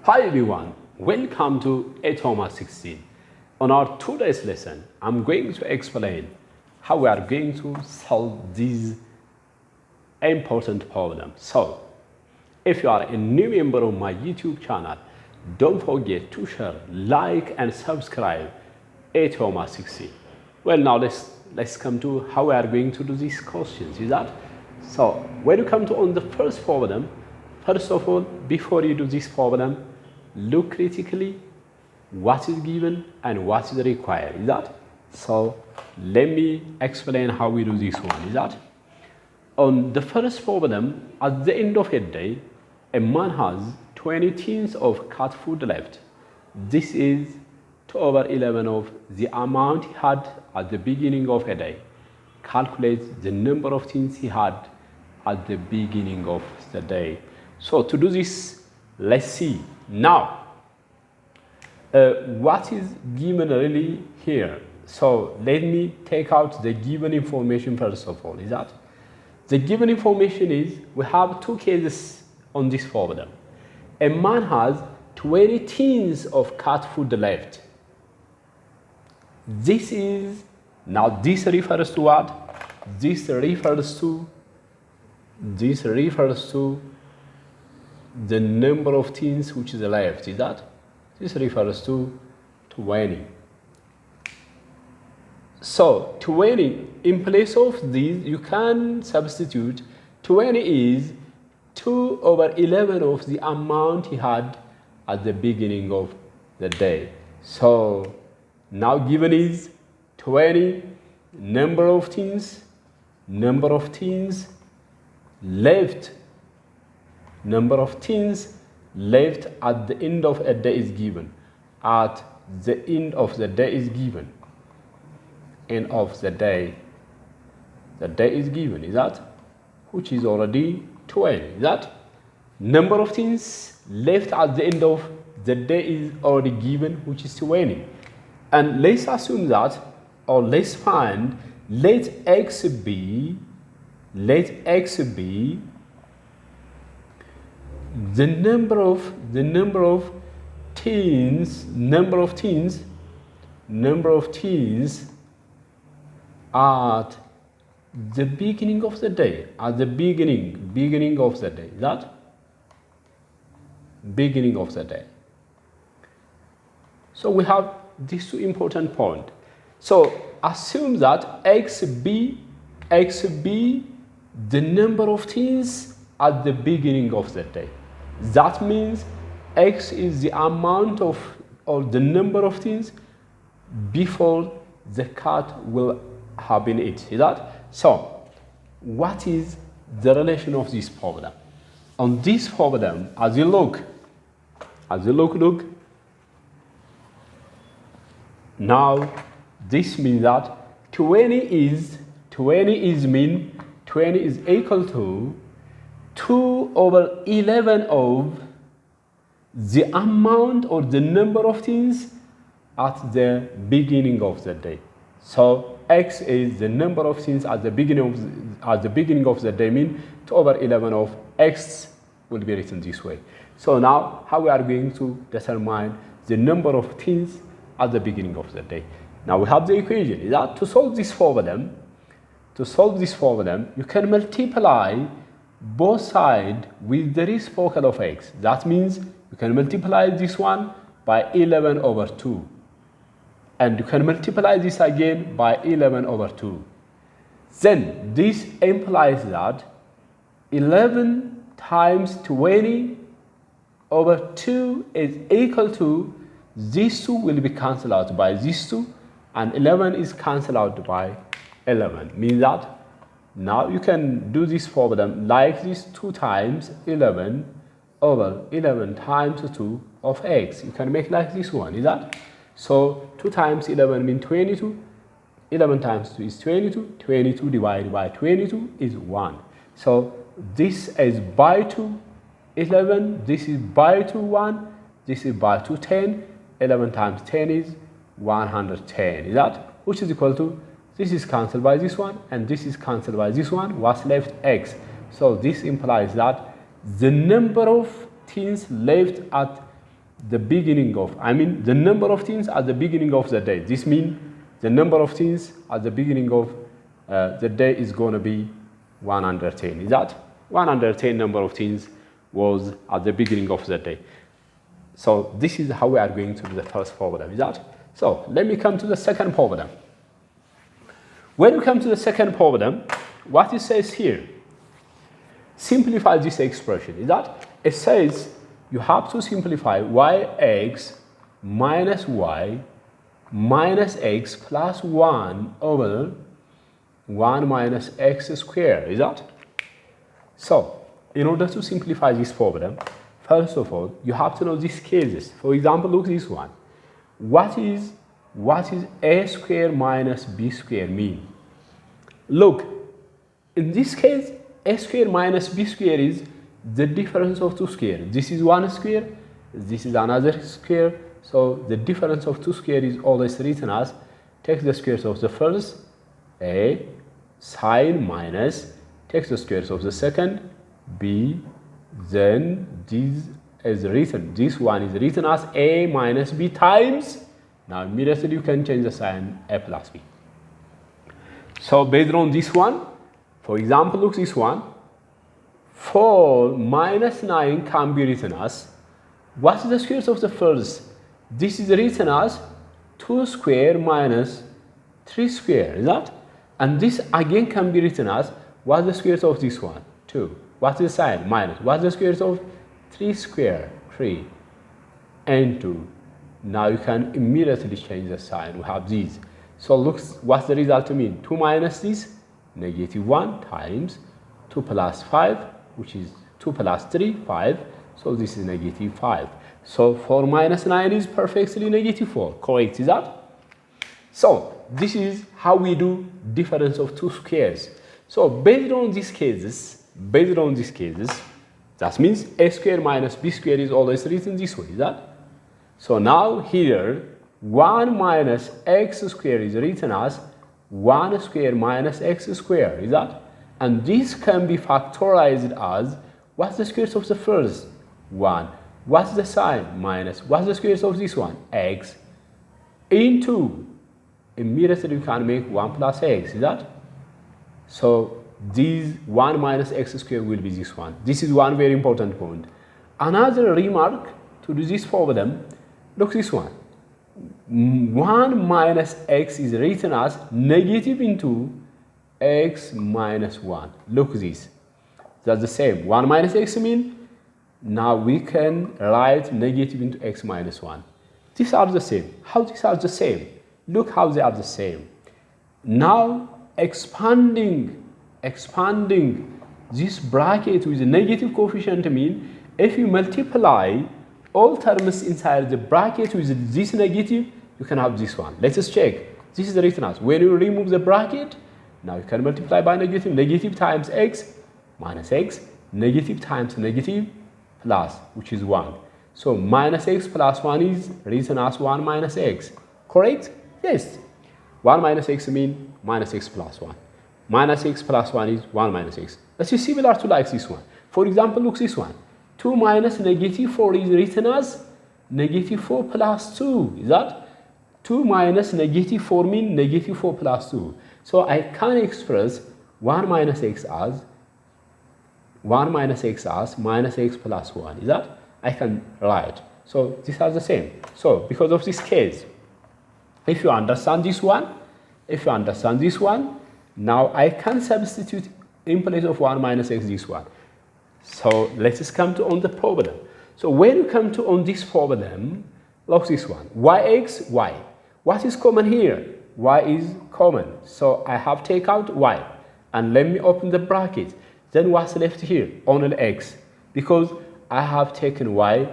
Hi everyone, welcome to Atoma 16. On our today's lesson, I'm going to explain how we are going to solve these important problems. So, if you are a new member of my YouTube channel, don't forget to share, like and subscribe Atoma 16. Well, now let's come to how we are going to do these questions. Is that? So, when you come to on the first problem, first of all, before you do this problem, look critically what is given and what is required. Is that? So let me explain how we do this one. Is that? On the first problem, at the end of a day, a man has 20 tins of cat food left. This is 2/11 of the amount he had at the beginning of a day. Calculate the number of tins he had at the beginning of the day. So to do this, let's see. Now, what is given really here? So let me take out the given information first of all. Is that? The given information is we have two cases on this problem. A man has 20 tins of cat food left. This is, now this refers to what? This refers to the number of tins which is left. Is that? This refers to 20. So 20, in place of these, you can substitute 20 is 2/11 of the amount he had at the beginning of the day. So now given is 20 number of tins left. Number of tins left at the end of a day is given. At the end of the day is given. End of the day. The day is given. Is that? Which is already 20. Is that? Number of tins left at the end of the day is already given, which is 20. And let's assume that, or let's find, let x be the number of tins at the beginning of the day. At the beginning of the day. That beginning of the day. So we have these two important points. So assume that x be the number of tins at the beginning of the day. That means x is the amount of, or the number of tins before the cat will have been eaten. Is that? So what is the relation of this problem? On this problem, as you look, now this means that 20 is equal to 2/11 of the amount or the number of tins at the beginning of the day. So x is the number of tins at the beginning of the day, mean 2/11 of x will be written this way. So now how we are going to determine the number of tins at the beginning of the day. Now we have the equation. Is that to solve this problem, you can multiply both sides with the reciprocal of x. That means you can multiply this one by 11/2. And you can multiply this again by 11/2. Then this implies that 11 times 20/2 is equal to, these two will be cancelled out by these two, and 11 is cancelled out by 11. Means that now you can do this problem like this: 2 times 11/11 times 2 of x. You can make like this one. Is that? So 2 times 11 means 22. 11 times 2 is 22. 22 divided by 22 is 1. So this is by 2, 11. This is by 2, 1. This is by 2, 10. 11 times 10 is 110. Is that? Which is equal to, this is cancelled by this one, and this is cancelled by this one. What's left? X. So this implies that the number of tins left at the beginning of, the number of things at the beginning of the day. This means the number of things at the beginning of the day is going to be 110. Is that 110 number of things was at the beginning of the day? So this is how we are going to do the first problem. Is that? So let me come to the second problem. When we come to the second problem, what it says here, simplify this expression. Is that? It says you have to simplify yx minus y minus x plus 1 over 1 minus x squared. Is that? So, in order to simplify this problem, first of all, you have to know these cases. For example, look this one. What is a squared minus b squared mean? Look, in this case, a squared minus b squared is the difference of two squares. This is one square, this is another square. So the difference of two squares is always written as take the squares of the first, a, sine minus, take the squares of the second, b, then this is written, this one is written as a minus b times, now immediately you can change the sign, a plus b. So based on this one, for example, look this one, 4 minus 9 can be written as, what is the squares of the first? This is written as 2 square minus 3 square, is that? And this again can be written as, what's the squares of this one? 2. What's the sign? Minus. What's the squares of 3 square? 3 and 2. Now you can immediately change the sign. We have these. So look, what's the result to mean? 2 minus this, negative 1 times 2 plus 5, which is 2 plus 3, 5. So this is negative 5. So 4 minus 9 is perfectly negative 4. Correct, is that? So this is how we do difference of two squares. So based on these cases, that means a square minus b square is always written this way, is that? So now here, 1 minus x square is written as 1 square minus x square, is that? And this can be factorized as, what's the squares of the first? 1. What's the sign? Minus. What's the squares of this one? X into, immediately you can make 1 plus x, is that? So this 1 minus x squared will be this one. This is one very important point. Another remark to do this problem, look this one. 1 minus x is written as negative into x minus 1. Look this. That's the same. 1 minus x mean, now we can write negative into x minus 1. These are the same. How these are the same? Look how they are the same. Now expanding this bracket with a negative coefficient mean, if you multiply all terms inside the bracket with this negative, you can have this one. Let us check. This is written as, when you remove the bracket, now you can multiply by negative, negative times x minus x, negative times negative plus, which is 1. So minus x plus 1 is written as 1 minus x. Correct? Yes. 1 minus x mean minus x plus 1. Minus x plus 1 is 1 minus x. This is similar to like this one. For example, look this one. 2 minus negative 4 is written as negative 4 plus 2. Is that? 2 minus negative 4 means negative 4 plus 2. So I can express 1 minus x as minus x plus 1. Is that? I can write. So these are the same. So because of this case, if you understand this one, now I can substitute in place of 1 minus x this one. So let us come to on the problem. So when you come to on this problem, look this one. Yx, y. What is common here? Y is common. So I have take out y. And let me open the bracket. Then what's left here? Only x. Because I have taken y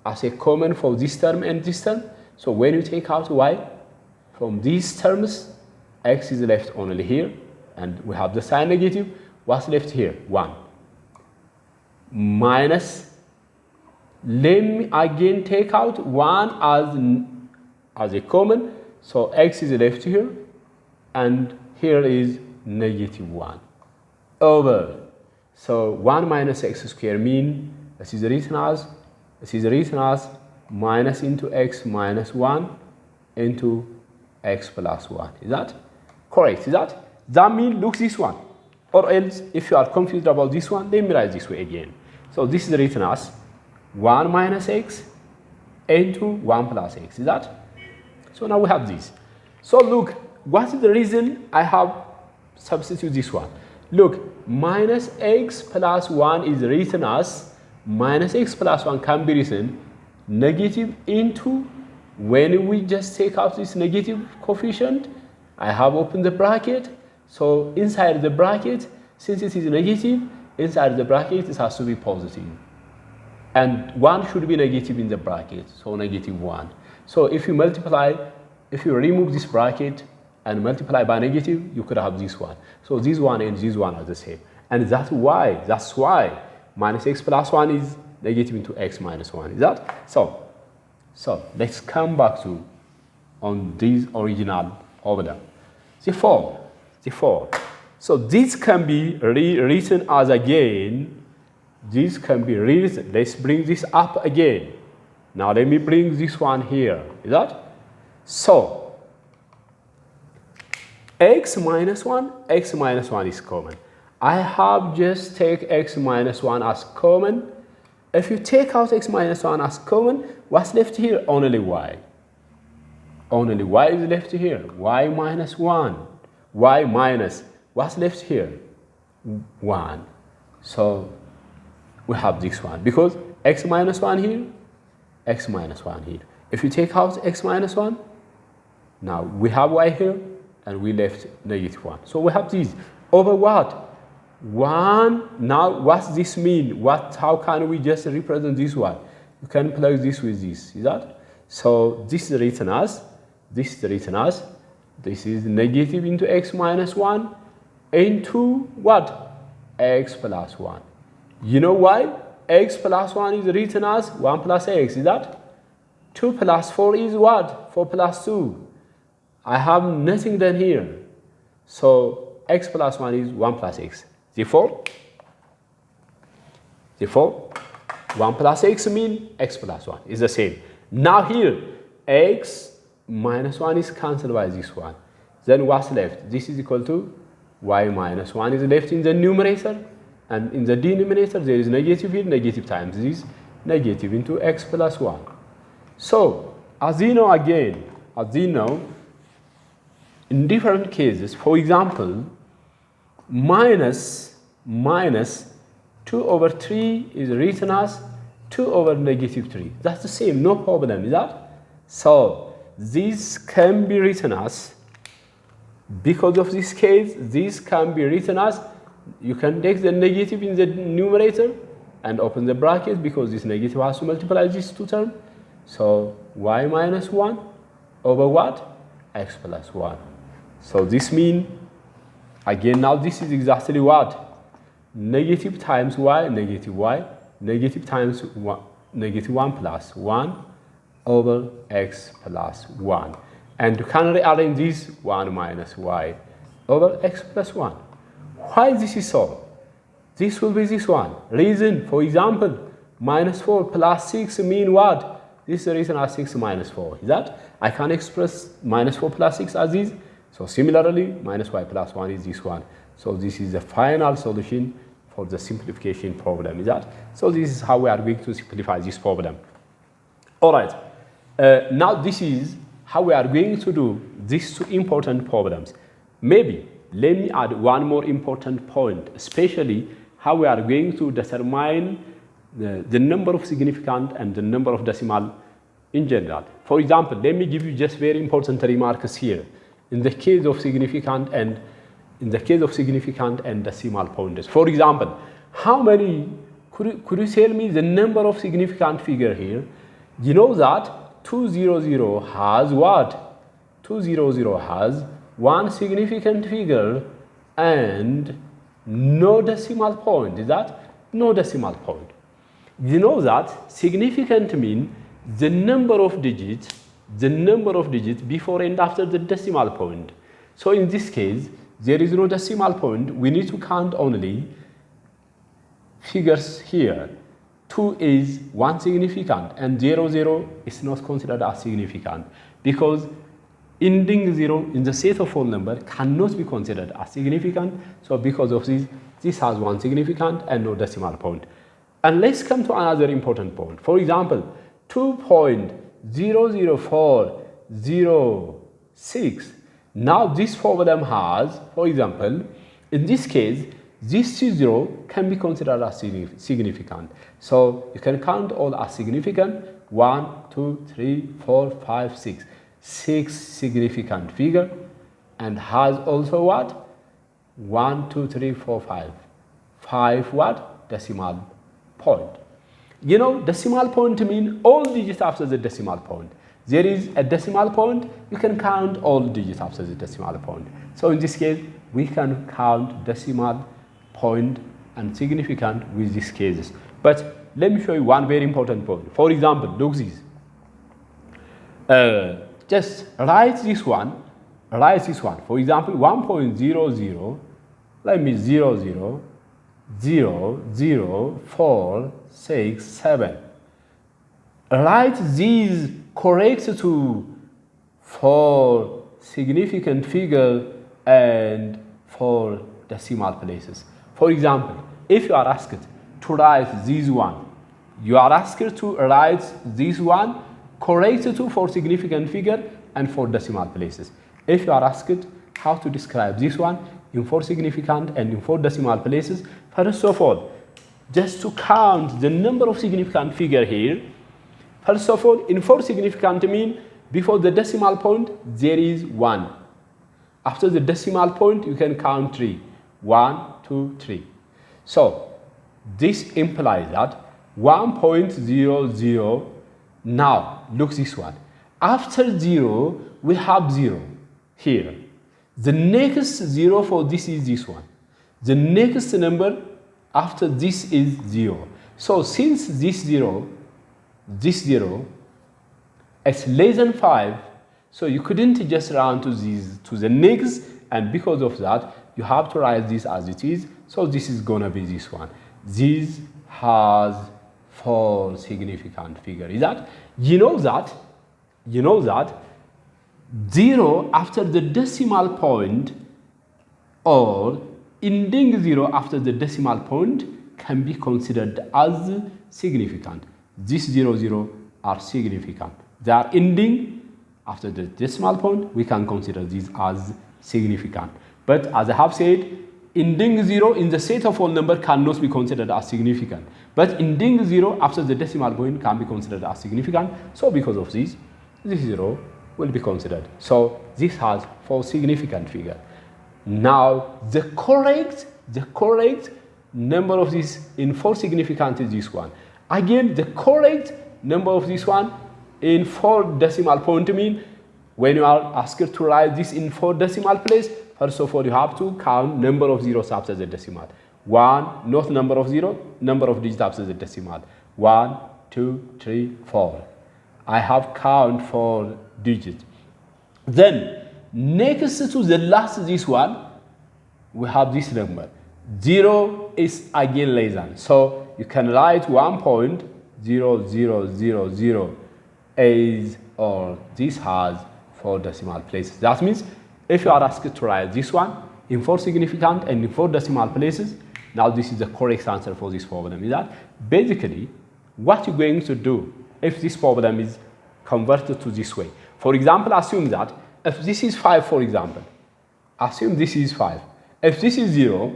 as a common for this term and this term. So when you take out y from these terms, x is left only here. And we have the sign negative. What's left here? 1. Minus, let me again take out 1 as a common. So x is left here. And here is negative 1. Over. So 1 minus x squared mean this is written as minus into x minus 1 into x plus 1. Is that correct? Is that? That means look this one. Or else, if you are confused about this one, let me write this way again. So this is written as 1 minus x into 1 plus x. Is that? So now we have this. So look, what is the reason I have substitute this one? Look, minus x plus 1 is written as minus x plus 1 can be written negative into, when we just take out this negative coefficient, I have opened the bracket. So inside the bracket, since it is negative, inside the bracket it has to be positive. And 1 should be negative in the bracket, so negative 1. So if you multiply, if you remove this bracket and multiply by negative, you could have this one. So this one and this one are the same. And that's why minus x plus 1 is negative into x minus 1. Is that? So let's come back to on this original problem. Therefore, so this can be rewritten as again. This can be rewritten. Let's bring this up again. Now let me bring this one here. Is that? So x minus 1 is common. I have just take x minus 1 as common. If you take out x minus 1 as common, what's left here? Only y. Only y is left here. Y minus 1. Y minus. What's left here? 1. So we have this one. Because x minus 1 here, x minus 1 here. If you take out x minus 1, now we have y here, and we left negative 1. So we have this. Over what? 1. Now what's this mean? How can we just represent this one? You can plug this with this. Is that? So this is written as, this is negative into x minus 1 into what? X plus 1. You know why? X plus 1 is written as 1 plus x. Is that? 2 plus 4 is what? 4 plus 2. I have nothing done here. So x plus 1 is 1 plus x. Therefore, 1 plus x means x plus 1 is the same. Now here, x minus 1 is cancelled by this one. Then what's left? This is equal to y minus 1 is left in the numerator. And in the denominator, there is negative here, negative times this, negative into x plus 1. So, as you know again, in different cases, for example, minus 2 over 3 is written as 2 over negative 3. That's the same, no problem, is that? So, this can be written as, because of this case, this can be written as, you can take the negative in the numerator and open the bracket because this negative has to multiply these two terms. So y minus 1 over what? X plus 1. So this means, again, now this is exactly what? Negative times y, negative times 1, negative 1 plus 1 over x plus 1. And you can rearrange this 1 minus y over x plus 1. Why this is so? This will be this one. Reason, for example, minus 4 plus 6 mean what? This is the reason as 6 minus 4. Is that? I can express minus 4 plus 6 as this. So similarly, minus y plus 1 is this one. So this is the final solution for the simplification problem. Is that? So this is how we are going to simplify this problem. All right. Now this is how we are going to do these two important problems. Maybe let me add one more important point, especially how we are going to determine the number of significant and the number of decimal in general. For example, let me give you just very important remarks here. In the case of significant and decimal points. For example, how many, could you tell me the number of significant figure here? You know that 200 has what? 200 has one significant figure and no decimal point. Is that? No decimal point. You know that significant means the number of digits before and after the decimal point. So in this case, there is no decimal point. We need to count only figures here. 2 is 1 significant, and 0, 0 is not considered as significant because ending 0 in the set of whole number cannot be considered as significant. So because of this has 1 significant and no decimal point. And let's come to another important point. For example, 2.00406. Now this problem has, for example, in this case, this 0 can be considered as significant. So you can count all as significant. 1, 2, 3, 4, 5, 6. 6 significant figure, and has also what? 1, 2, 3, 4, 5. 5 what? Decimal point. You know, decimal point means all digits after the decimal point. There is a decimal point, you can count all digits after the decimal point. So in this case, we can count decimal point and significant with these cases. But let me show you one very important point. For example, look this. Just write this one. For example, 1.00, let me 000467. Write these correct to 4 significant figure and 4 decimal places. For example, if you are asked to write this one, you are asked to write this one correct to 4 significant figure and 4 decimal places. If you are asked how to describe this one in 4 significant and in 4 decimal places, first of all, just to count the number of significant figure here. First of all, in 4 significant mean before the decimal point there is 1. After the decimal point you can count 3. 1, 2, 3. So this implies that 1.00. Now look this one. After 0 we have 0 here. The next 0 for this is this one. The next number after this is 0. So since this 0 is less than 5, so you couldn't just round to the next, and because of that you have to write this as it is. So this is gonna be this one. This has 4 significant figure. Is that you know that 0 after the decimal point or ending 0 after the decimal point can be considered as significant. These 0, 0 are significant. They are ending after the decimal point. We can consider these as significant. But as I have said, ending 0 in the set of whole number cannot be considered as significant. But ending 0 after the decimal point can be considered as significant. So because of this 0 will be considered. So this has 4 significant figure. Now the correct number of this in 4 significant is this one. Again, the correct number of this one in 4 decimal point mean when you are asked to write this in 4 decimal place, first of all you have to count number of zeros after the decimal. 1, not number of 0, number of digits after the decimal. 1, 2, 3, 4. I have count 4 digits. Then next to the last this one, we have this number. 0 is again less than. So you can write 1.0000 is, or this has 4 decimal places. That means if you are asked to write this one in 4 significant and in 4 decimal places, now this is the correct answer for this problem. Is that basically what you're going to do if this problem is converted to this way. For example, assume that if this is 5, for example, assume this is 5. If this is 0,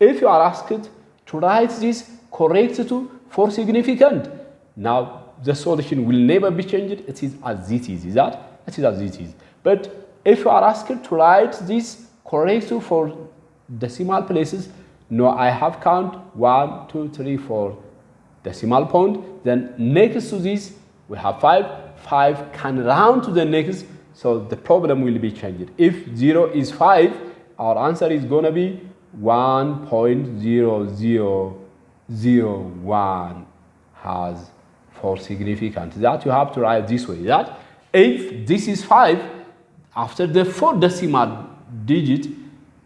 if you are asked to write this correct to 4 significant, now the solution will never be changed. It is as it is. Is that? It is as it is. But if you are asked to write this correct to 4 decimal places, no, I have count 1, 2, 3, 4 decimal point. Then next to this we have 5. 5 can round to the next, so the problem will be changed. If 0 is 5, our answer is gonna be 1.0001 has 4 significant. That you have to write this way. That if this is 5, after the 4 decimal digit,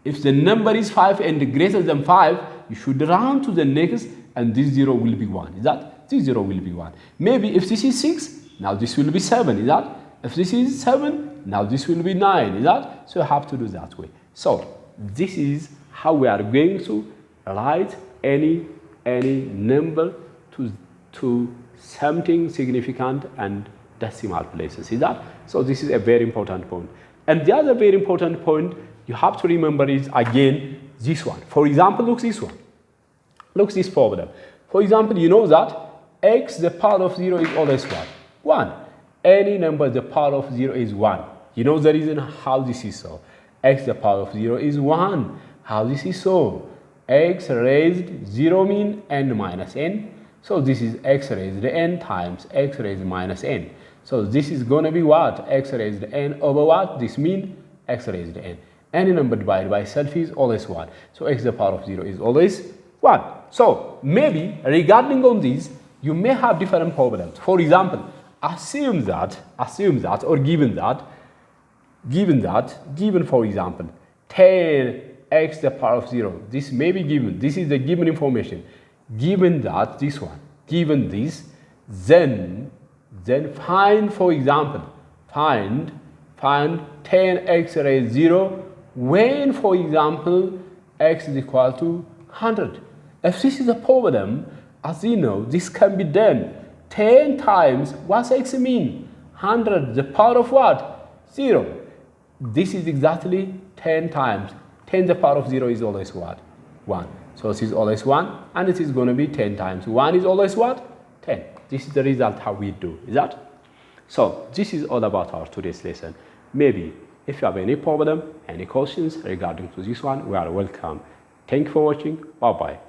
if the number is 5 and greater than 5, you should round to the next, and this 0 will be 1. Is that? this 0 will be 1. Maybe if this is 6, now this will be 7, is that? If this is 7, now this will be 9, is that? So you have to do that way. So this is how we are going to write any number to something significant and decimal places, is that? So this is a very important point. And the other very important point you have to remember is again this one. For example, look this one. Look this problem. For example, you know that x the power of 0 is always what? 1. Any number the power of 0 is 1. You know the reason how this is so. X the power of 0 is 1. How this is so? X raised 0 mean n minus n. So this is x raised n times x raised minus n. So this is going to be what? X raised n over what? This means x raised n. Any number divided by itself is always 1. So x to the power of 0 is always 1. So maybe regarding on this, you may have different problems. For example, assume that or given for example, 10x to the power of 0. This may be given. This is the given information. Given that this one, given this, then find, for example, find 10x raised 0 when, for example, x is equal to 100. If this is a problem, as you know, this can be done 10 times what's x mean? 100, the power of what? 0. This is exactly 10 times. 10 the power of 0 is always what? 1. So this is always 1, and it is going to be 10 times 1 is always what? 10. This is the result how we do, is that? So this is all about our today's lesson. Maybe if you have any problem, any questions regarding to this one, we are welcome. Thank you for watching. Bye-bye.